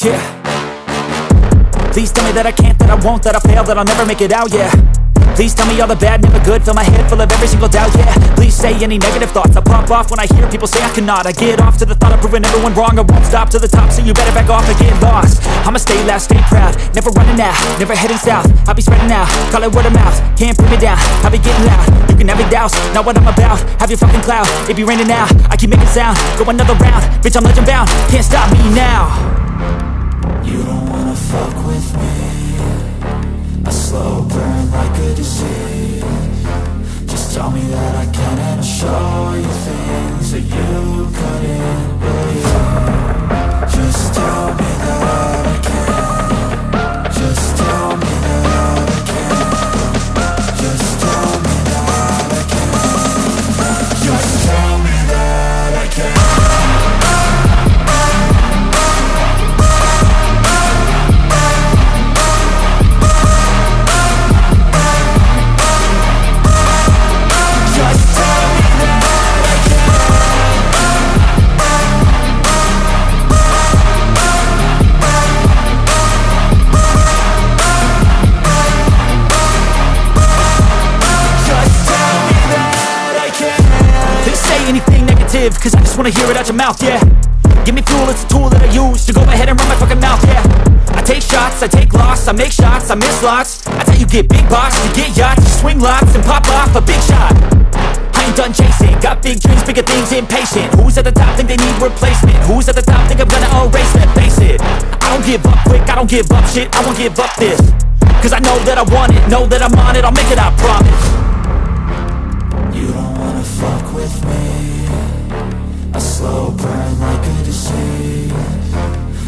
Yeah. Please tell me that I can't, that I won't, that I'll fail, that I'll never make it out, yeah. Please tell me all the bad, never good, fill my head full of every single doubt, yeah. Please say any negative thoughts, I pop off when I hear people say I cannot. I get off to the thought of proving everyone wrong, I won't stop to the top, so you better back off and get lost. I'ma stay loud, stay proud, never running out, never heading south. I'll be spreading out, call it word of mouth, can't put me down, I'll be getting loud. You can have your doubts, not what I'm about, have your fucking cloud. It be raining now, I keep making sound, go another round, bitch I'm legend bound, can't stop me now. You don't wanna fuck with me, a slow burn like a disease. Just tell me that I can and I'll show you things that you couldn't believe. Just tell me that I can. Just tell me that I can. Just tell me that I can. Just tell me that I can. Anything negative, cause I just wanna hear it out your mouth, yeah. Give me fuel, it's a tool that I use to go ahead and run my fucking mouth, yeah. I take shots, I take loss, I make shots, I miss lots. That's how you get big boss, you get yachts, you swing lots and pop off a big shot. I ain't done chasing, got big dreams, bigger things, impatient. Who's at the top think they need replacement? Who's at the top think I'm gonna erase them? Face it, I don't give up quick, I don't give up shit, I won't give up this. Cause I know that I want it, know that I'm on it, I'll make it, I promise. You don't wanna fuck with me, a slow burn like a disease.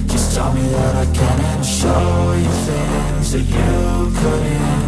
Just tell me that I can and I'll show you things that you couldn't